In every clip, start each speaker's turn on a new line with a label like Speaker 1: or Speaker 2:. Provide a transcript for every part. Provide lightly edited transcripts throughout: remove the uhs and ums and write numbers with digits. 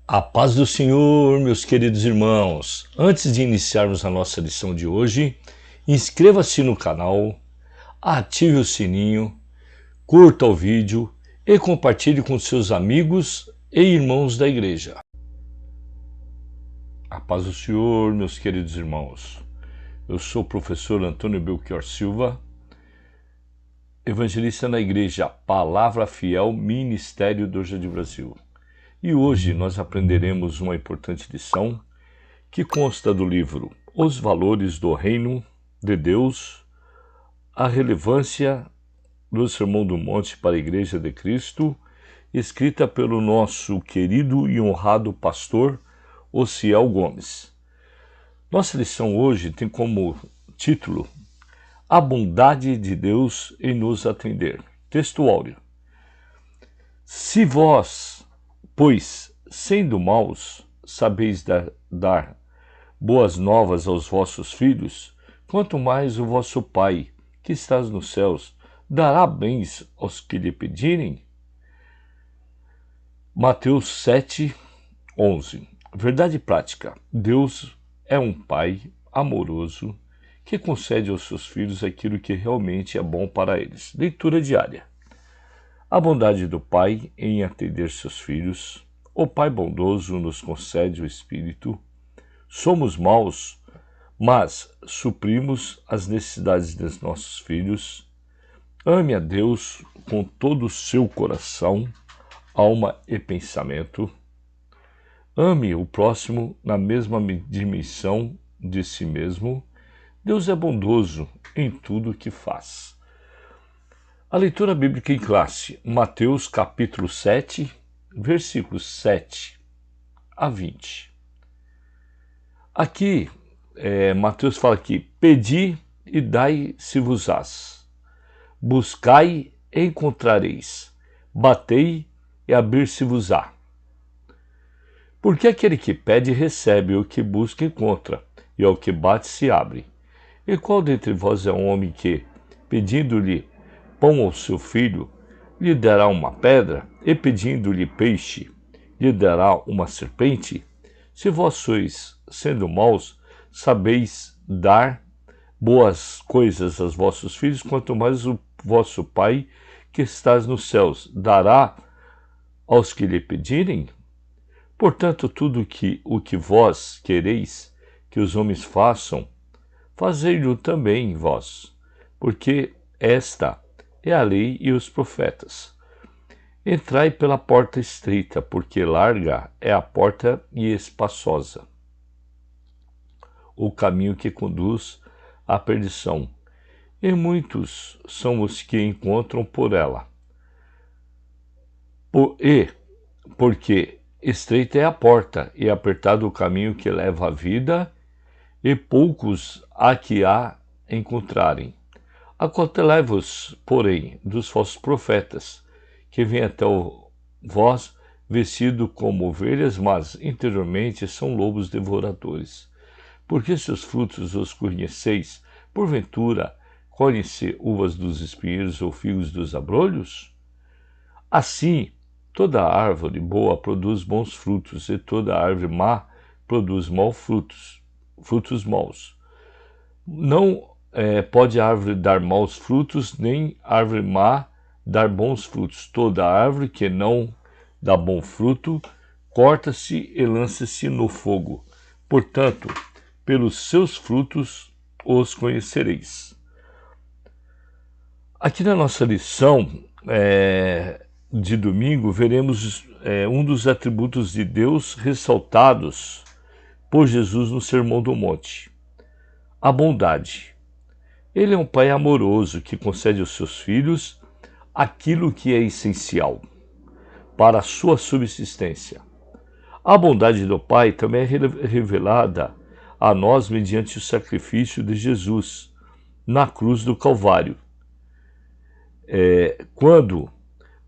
Speaker 1: A paz do Senhor, meus queridos irmãos. Antes de iniciarmos a nossa lição de hoje, inscreva-se no canal, ative o sininho, curta o vídeo e compartilhe com seus amigos e irmãos da igreja. A paz do Senhor, meus queridos irmãos. Eu sou o professor Antônio Belchior Silva, evangelista na igreja Palavra Fiel, Ministério do Jardim Brasil. E hoje nós aprenderemos uma importante lição que consta do livro Os Valores do Reino de Deus, a relevância do Sermão do Monte para a Igreja de Cristo, escrita pelo nosso querido e honrado pastor Ociel Gomes. Nossa lição hoje tem como título A Bondade de Deus em nos atender. Texto áureo. Se vós, pois, sendo maus, sabeis dar boas novas aos vossos filhos, quanto mais o vosso Pai, que estás nos céus, dará bens aos que lhe pedirem? Mateus 7, 11. Verdade prática. Deus é um Pai amoroso que concede aos seus filhos aquilo que realmente é bom para eles. Leitura diária. A bondade do Pai em atender seus filhos. O Pai bondoso nos concede o Espírito. Somos maus, mas suprimos as necessidades dos nossos filhos. Ame a Deus com todo o seu coração, alma e pensamento. Ame o próximo na mesma dimensão de si mesmo. Deus é bondoso em tudo o que faz. A leitura bíblica em classe, Mateus capítulo 7, versículos 7 a 20. Aqui, Mateus fala que pedi e dai-se-vos-ás, buscai e encontrareis, batei e abrir-se-vos-á. Porque aquele que pede recebe, o que busca encontra, e ao que bate se abre. E qual dentre vós é um homem que, pedindo-lhe pão ao seu filho, lhe dará uma pedra, e pedindo-lhe peixe, lhe dará uma serpente? Se vós sois, sendo maus, sabeis dar boas coisas aos vossos filhos, quanto mais o vosso Pai, que estás nos céus, dará aos que lhe pedirem? Portanto, tudo o que vós quereis que os homens façam, fazei-lo também vós, porque esta é a lei e os profetas. Entrai pela porta estreita, porque larga é a porta e espaçosa o caminho que conduz à perdição, e muitos são os que encontram por ela. Porque estreita é a porta e apertado o caminho que leva à vida, e poucos há que a encontrarem. Acautelai-vos, porém, dos falsos profetas, que vêm até vós vestidos como ovelhas, mas interiormente são lobos devoradores. Porque seus frutos os conheceis, porventura, colhem-se uvas dos espinheiros ou figos dos abrolhos? Assim, toda árvore boa produz bons frutos, e toda árvore má produz frutos maus. Não pode a árvore dar maus frutos, nem árvore má dar bons frutos. Toda árvore que não dá bom fruto, corta-se e lança-se no fogo. Portanto, pelos seus frutos os conhecereis. Aqui na nossa lição de domingo, veremos um dos atributos de Deus ressaltados por Jesus no Sermão do Monte: a bondade. Ele é um Pai amoroso que concede aos seus filhos aquilo que é essencial para a sua subsistência. A bondade do Pai também é revelada a nós mediante o sacrifício de Jesus na cruz do Calvário. Quando,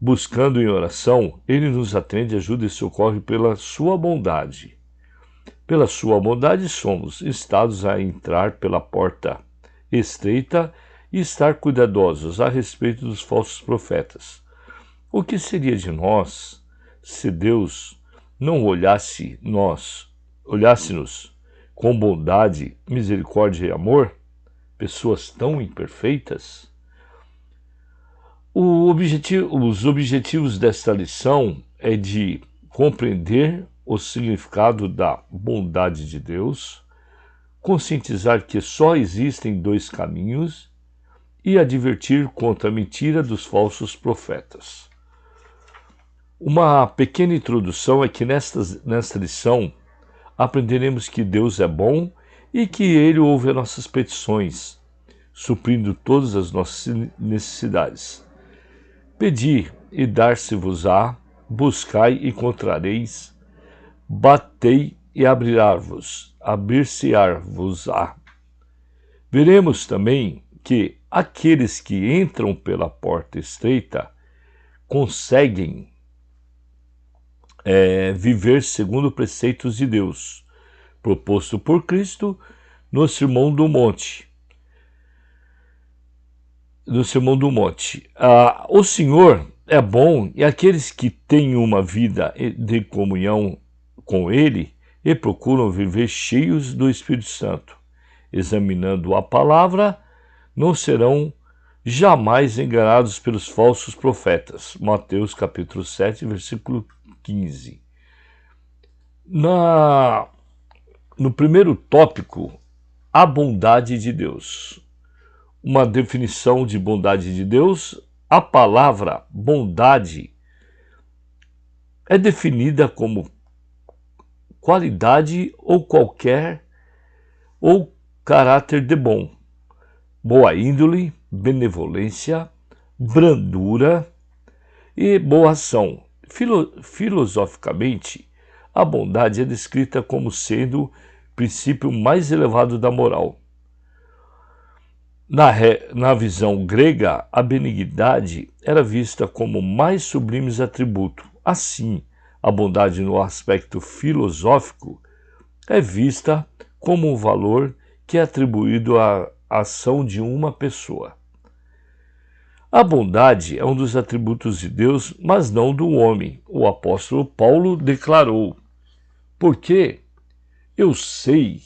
Speaker 1: buscando em oração, Ele nos atende, ajuda e socorre pela sua bondade. Pela sua bondade somos instados a entrar pela porta estreita e estar cuidadosos a respeito dos falsos profetas. O que seria de nós se Deus não olhasse-nos com bondade, misericórdia e amor, pessoas tão imperfeitas? Os objetivos desta lição é de compreender o significado da bondade de Deus, conscientizar que só existem dois caminhos e advertir contra a mentira dos falsos profetas. Uma pequena introdução é que nesta lição aprenderemos que Deus é bom e que Ele ouve as nossas petições, suprindo todas as nossas necessidades. Pedi e dar-se-vos-á, buscai e encontrareis, batei e abrir-se-á-vos-á. Veremos também que aqueles que entram pela porta estreita conseguem viver segundo preceitos de Deus, proposto por Cristo no Sermão do Monte. O Senhor é bom e aqueles que têm uma vida de comunhão com Ele e procuram viver cheios do Espírito Santo, examinando a palavra, não serão jamais enganados pelos falsos profetas. Mateus capítulo 7, versículo 15. No primeiro tópico, a bondade de Deus. Uma definição de bondade de Deus: a palavra bondade é definida como qualidade ou caráter de bom, boa índole, benevolência, brandura e boa ação. Filosoficamente, a bondade é descrita como sendo o princípio mais elevado da moral. Na visão grega, a benignidade era vista como o mais sublime atributo. Assim, a bondade no aspecto filosófico é vista como um valor que é atribuído à ação de uma pessoa. A bondade é um dos atributos de Deus, mas não do homem. O apóstolo Paulo declarou: porque eu sei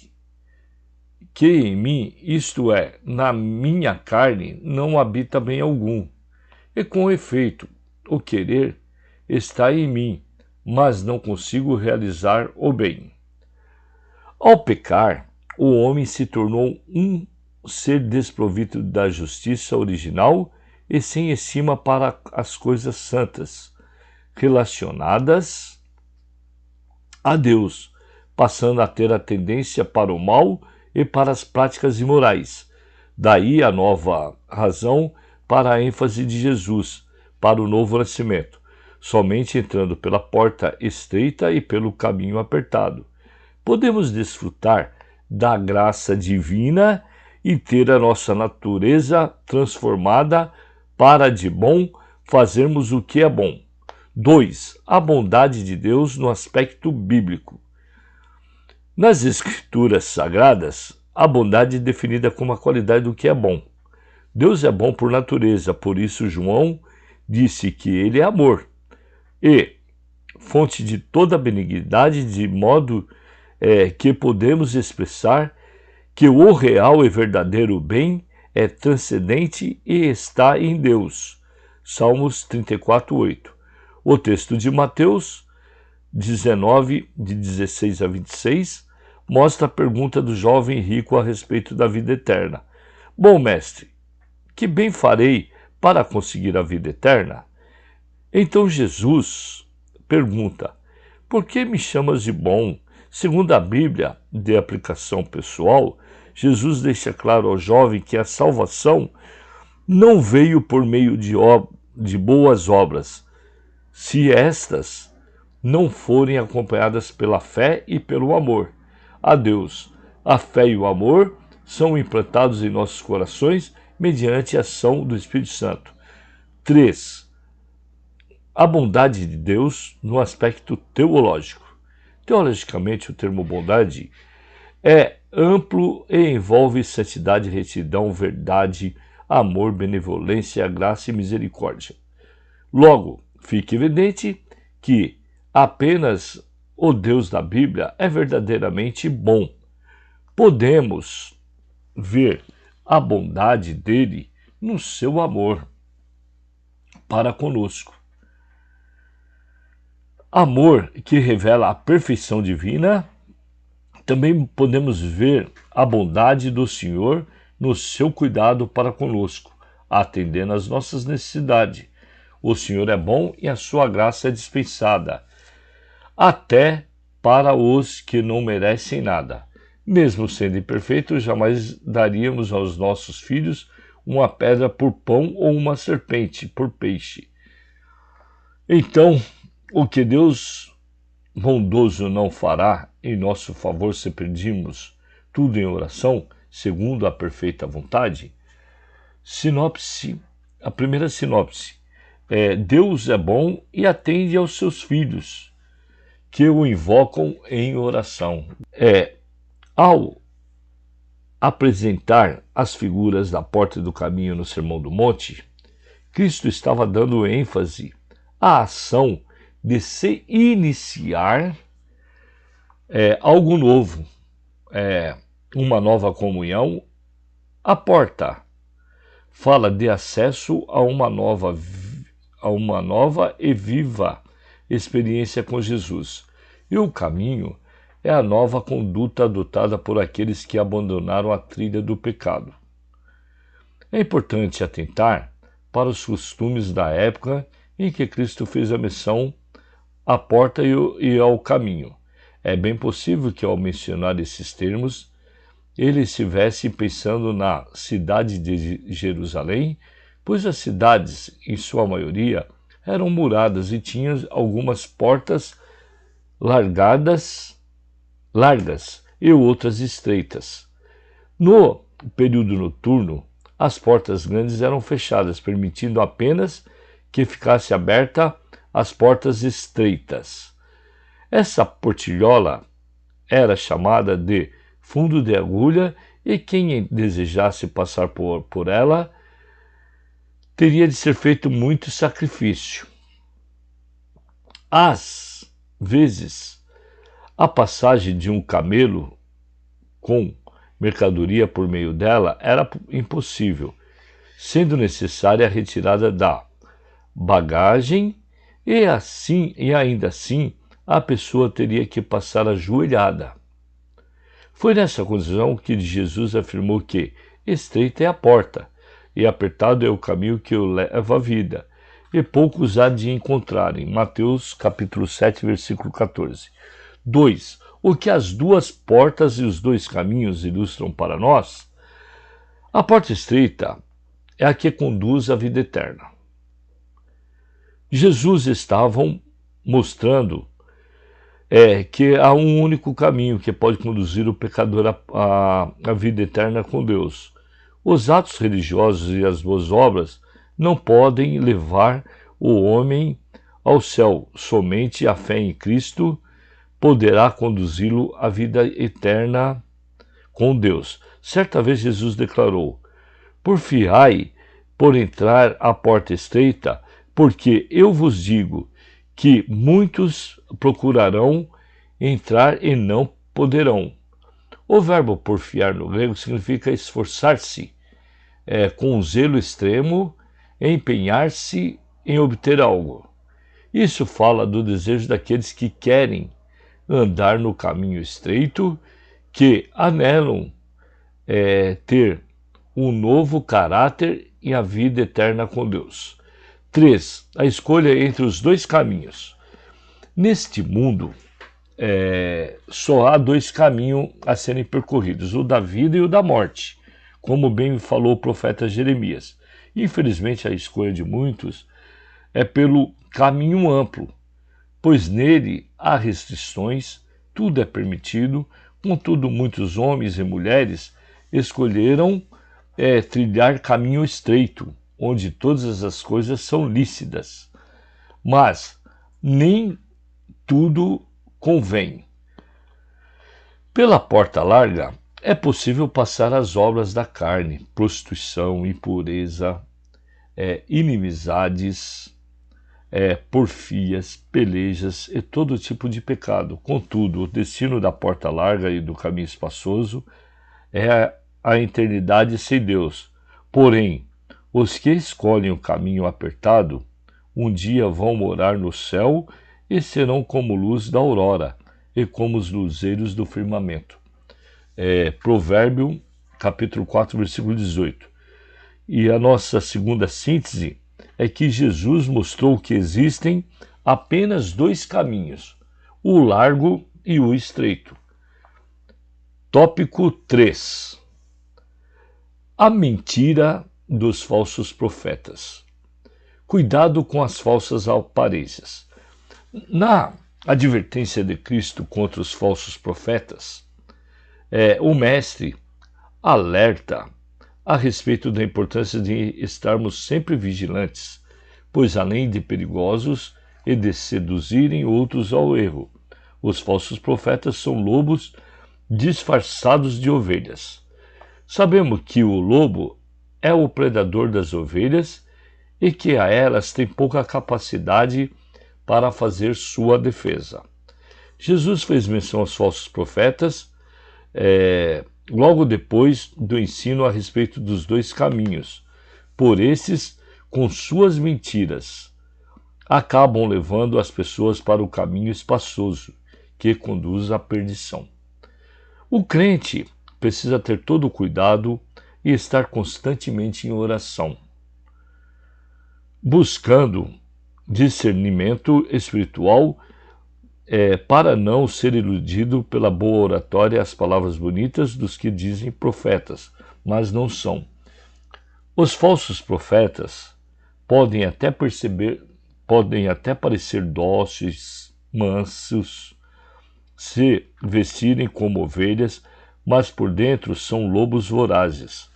Speaker 1: que em mim, isto é, na minha carne, não habita bem algum. E com efeito, o querer está em mim, mas não consigo realizar o bem. Ao pecar, o homem se tornou um ser desprovido da justiça original e sem estima para as coisas santas, relacionadas a Deus, passando a ter a tendência para o mal e para as práticas imorais. Daí a nova razão para a ênfase de Jesus, para o novo nascimento, somente entrando pela porta estreita e pelo caminho apertado. Podemos desfrutar da graça divina e ter a nossa natureza transformada para de bom fazermos o que é bom. 2. A bondade de Deus no aspecto bíblico. Nas Escrituras Sagradas, a bondade é definida como a qualidade do que é bom. Deus é bom por natureza, por isso João disse que ele é amor e fonte de toda a benignidade, de modo que podemos expressar que o real e verdadeiro bem é transcendente e está em Deus. Salmos 34:8. O texto de Mateus 19, de 16 a 26, mostra a pergunta do jovem rico a respeito da vida eterna. Bom mestre, que bem farei para conseguir a vida eterna? Então Jesus pergunta: por que me chamas de bom? Segundo a Bíblia, de aplicação pessoal, Jesus deixa claro ao jovem que a salvação não veio por meio de boas obras, se estas não forem acompanhadas pela fé e pelo amor a Deus. A fé e o amor são implantados em nossos corações mediante a ação do Espírito Santo. 3. A bondade de Deus no aspecto teológico. Teologicamente, o termo bondade é amplo e envolve santidade, retidão, verdade, amor, benevolência, graça e misericórdia. Logo, fica evidente que apenas o Deus da Bíblia é verdadeiramente bom. Podemos ver a bondade dele no seu amor para conosco. Amor que revela a perfeição divina. Também podemos ver a bondade do Senhor no seu cuidado para conosco, atendendo às nossas necessidades. O Senhor é bom e a sua graça é dispensada, até para os que não merecem nada. Mesmo sendo imperfeitos, jamais daríamos aos nossos filhos uma pedra por pão ou uma serpente por peixe. Então, o que Deus bondoso não fará em nosso favor se pedirmos tudo em oração, segundo a perfeita vontade? Sinopse, a primeira sinopse é: Deus é bom e atende aos seus filhos, que o invocam em oração. Ao apresentar as figuras da porta do caminho no Sermão do Monte, Cristo estava dando ênfase à ação de se iniciar algo novo, uma nova comunhão. A porta fala de acesso a uma nova e viva experiência com Jesus. E o caminho é a nova conduta adotada por aqueles que abandonaram a trilha do pecado. É importante atentar para os costumes da época em que Cristo fez a menção à porta e ao caminho. É bem possível que, ao mencionar esses termos, ele estivesse pensando na cidade de Jerusalém, pois as cidades, em sua maioria, eram muradas e tinham algumas portas largas e outras estreitas. No período noturno, as portas grandes eram fechadas, permitindo apenas que ficasse aberta as portas estreitas. Essa portilhola era chamada de fundo de agulha e quem desejasse passar por ela teria de ser feito muito sacrifício. Às vezes, a passagem de um camelo com mercadoria por meio dela era impossível, sendo necessária a retirada da bagagem e ainda assim a pessoa teria que passar ajoelhada. Foi nessa condição que Jesus afirmou que estreita é a porta e apertado é o caminho que o leva à vida, e poucos há de encontrarem. Mateus capítulo 7, versículo 14. 2. O que as duas portas e os dois caminhos ilustram para nós? A porta estreita é a que conduz à vida eterna. Jesus estava mostrando que há um único caminho que pode conduzir o pecador à vida eterna com Deus. Os atos religiosos e as boas obras não podem levar o homem ao céu. Somente a fé em Cristo poderá conduzi-lo à vida eterna com Deus. Certa vez Jesus declarou: porfiai por entrar à porta estreita, porque eu vos digo que muitos procurarão entrar e não poderão. O verbo porfiar no grego significa esforçar-se com zelo extremo, empenhar-se em obter algo. Isso fala do desejo daqueles que querem andar no caminho estreito, que anelam ter um novo caráter e a vida eterna com Deus. 3. A escolha entre os dois caminhos. Neste mundo, só há dois caminhos a serem percorridos, o da vida e o da morte, como bem falou o profeta Jeremias. Infelizmente, a escolha de muitos é pelo caminho amplo, pois nele há restrições, tudo é permitido. Contudo, muitos homens e mulheres escolheram trilhar caminho estreito, onde todas as coisas são lícitas. Mas nem tudo convém. Pela porta larga é possível passar as obras da carne, prostituição, impureza, inimizades, porfias, pelejas e todo tipo de pecado. Contudo, o destino da porta larga e do caminho espaçoso é a eternidade sem Deus. Porém, os que escolhem o caminho apertado, um dia vão morar no céu e serão como luz da aurora e como os luzeiros do firmamento. Provérbio, capítulo 4, versículo 18. E a nossa segunda síntese é que Jesus mostrou que existem apenas dois caminhos, o largo e o estreito. Tópico 3. A mentira dos falsos profetas. Cuidado com as falsas aparências. Na advertência de Cristo contra os falsos profetas, o Mestre alerta a respeito da importância de estarmos sempre vigilantes, pois além de perigosos e de seduzirem outros ao erro, os falsos profetas são lobos disfarçados de ovelhas. Sabemos que o lobo é o predador das ovelhas e que a elas tem pouca capacidade para fazer sua defesa. Jesus fez menção aos falsos profetas logo depois do ensino a respeito dos dois caminhos. Por esses, com suas mentiras, acabam levando as pessoas para o caminho espaçoso, que conduz à perdição. O crente precisa ter todo o cuidado e estar constantemente em oração, buscando discernimento espiritual para não ser iludido pela boa oratória e as palavras bonitas dos que dizem profetas, mas não são. Os falsos profetas podem até parecer dóceis, mansos, se vestirem como ovelhas, mas por dentro são lobos vorazes.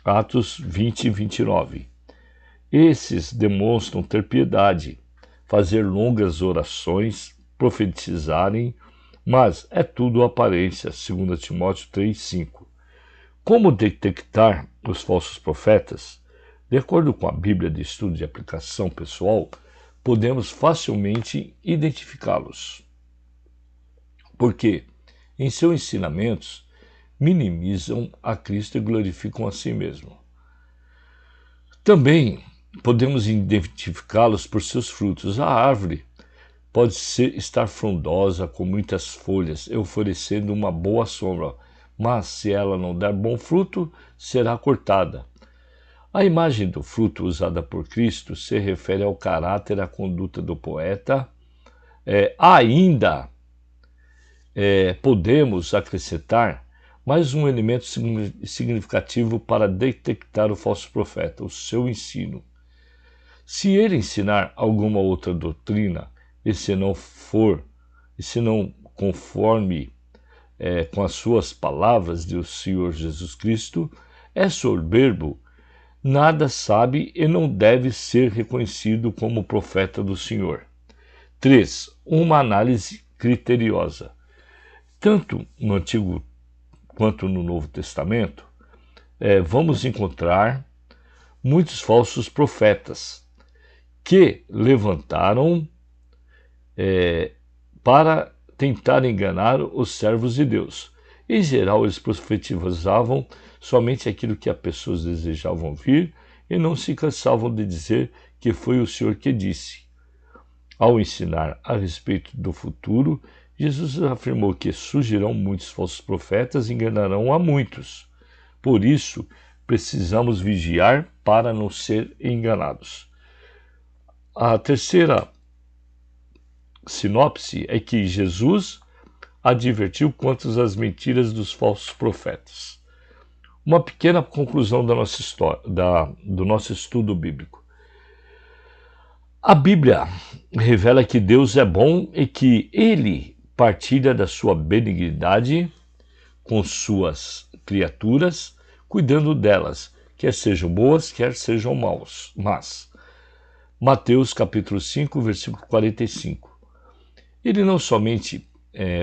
Speaker 1: Atos 20 e 29. Esses demonstram ter piedade, fazer longas orações, profetizarem, mas é tudo aparência, 2 Timóteo 3:5. Como detectar os falsos profetas? De acordo com a Bíblia de Estudo de Aplicação Pessoal, podemos facilmente identificá-los, porque em seus ensinamentos minimizam a Cristo e glorificam a si mesmo. Também podemos identificá-los por seus frutos. A árvore pode estar frondosa, com muitas folhas, oferecendo uma boa sombra, mas se ela não der bom fruto, será cortada. A imagem do fruto usada por Cristo se refere ao caráter e à conduta do poeta. Podemos acrescentar mais um elemento significativo para detectar o falso profeta, o seu ensino. Se ele ensinar alguma outra doutrina, e se não conforme com as suas palavras do Senhor Jesus Cristo, é soberbo, nada sabe e não deve ser reconhecido como profeta do Senhor. 3. Uma análise criteriosa. Tanto no Antigo quanto no Novo Testamento, vamos encontrar muitos falsos profetas que levantaram para tentar enganar os servos de Deus. Em geral, eles profetizavam somente aquilo que as pessoas desejavam ouvir e não se cansavam de dizer que foi o Senhor que disse. Ao ensinar a respeito do futuro, Jesus afirmou que surgirão muitos falsos profetas e enganarão a muitos. Por isso, precisamos vigiar para não ser enganados. A terceira sinopse é que Jesus advertiu quanto às mentiras dos falsos profetas. Uma pequena conclusão da nossa história, do nosso estudo bíblico. A Bíblia revela que Deus é bom e que Ele partilha da sua benignidade com suas criaturas, cuidando delas, quer sejam boas, quer sejam más. Mateus capítulo 5, versículo 45. Ele não somente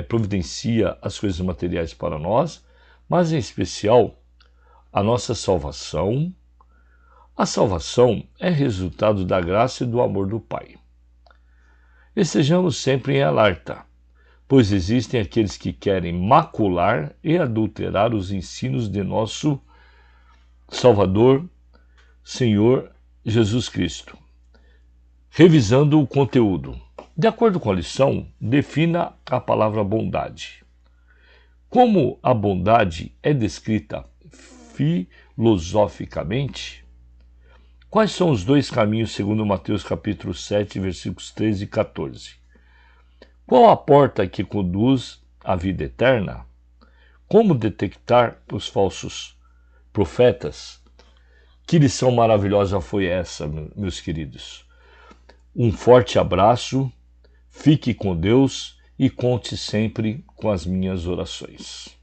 Speaker 1: providencia as coisas materiais para nós, mas em especial a nossa salvação. A salvação é resultado da graça e do amor do Pai. Estejamos sempre em alerta, pois existem aqueles que querem macular e adulterar os ensinos de nosso Salvador, Senhor Jesus Cristo. Revisando o conteúdo. De acordo com a lição, defina a palavra bondade. Como a bondade é descrita filosoficamente? Quais são os dois caminhos segundo Mateus capítulo 7, versículos 13 e 14? Qual a porta que conduz à vida eterna? Como detectar os falsos profetas? Que lição maravilhosa foi essa, meus queridos? Um forte abraço, fique com Deus e conte sempre com as minhas orações.